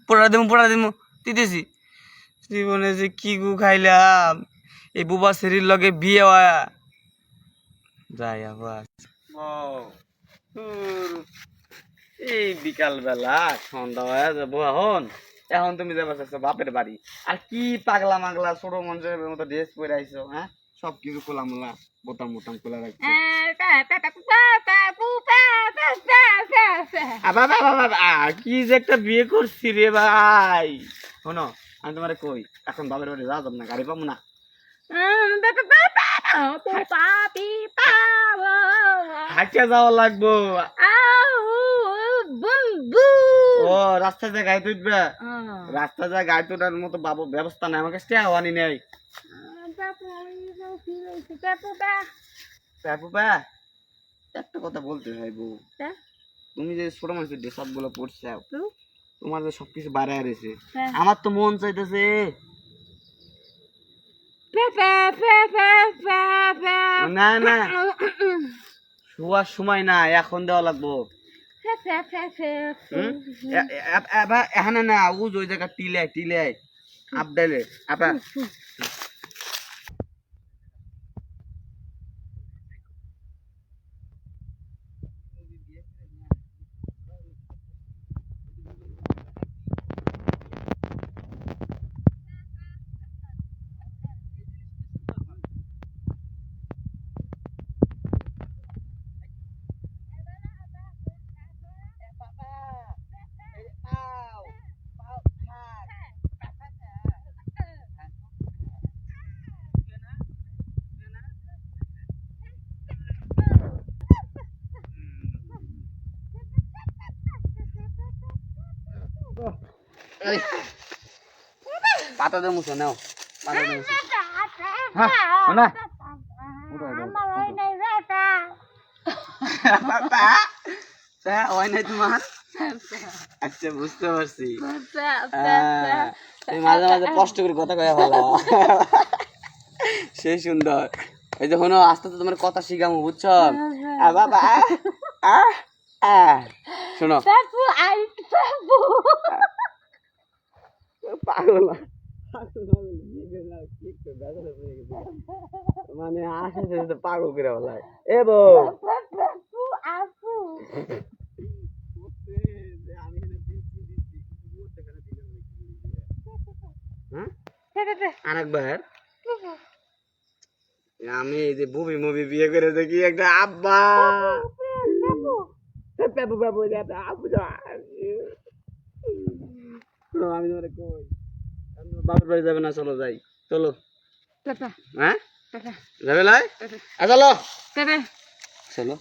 পোড়া দিমু দিতেছি জীবনে যে কি গু খাইলাম এই বুবা সেরির লগে বিয়ে হয়া যাই আবার এই বিকাল বেলা সন্ধ্যা হয়ে যাবো এখন তুমি যাবে বাপের বাড়ি আর কি পাগলা মাগলা ছোট মানুষের মতো ড্রেস পরে আইছো হ্যাঁ সব কিছু খোলামোলা বোতাম বোতাম খোলা রাখছো কি যে একটা বিয়ে করছি রে ভাই শোনো আমি তোমার কই এখন বাপের বাড়ি যাওয়া যাবো না গাড়ি পাবো না হাঁটিয়া যাওয়া লাগবো ও রাস্তা যায় গাড়ি তুলবে রাস্তা যায় গাড়ি তোলার মতো বাবু ব্যবস্থা নাই আমার কাছে আনি নেই একটা কথা বলতে হয় বউ তুমি যে ছোট মানুষের ড্রেস গুলো পড়ছে তোমার যে সবকিছু বাড়ায় রয়েছে আমার তো মন চাইতেছে না না শোয়ার সময় না এখন দেওয়া লাগবো এখানে না ওই জায়গা টিলে আপডালে আপা পাতা দে মুছে নাও পাতা দে মুছে হ্যাঁ না ওই নাই তোমার আচ্ছা বুঝতে পারছি তুমি মাঝে মাঝে কষ্ট করে কথা কয়ে ভালো সেই সুন্দর এই যে শোনো আস্তে আস্তে তোমার কথা শিখামো বুঝছো বাবা শোনো পাগল মানে আসে পাগল করে বলা এ বউ আরেকবার আমি এই যে মুভি বিয়ে করে দেখি একটা আব্বা আমি তোমার কই বাপের বাড়ি যাবে না চলো যাই চলো হ্যাঁ যাবে লাই চলো চলো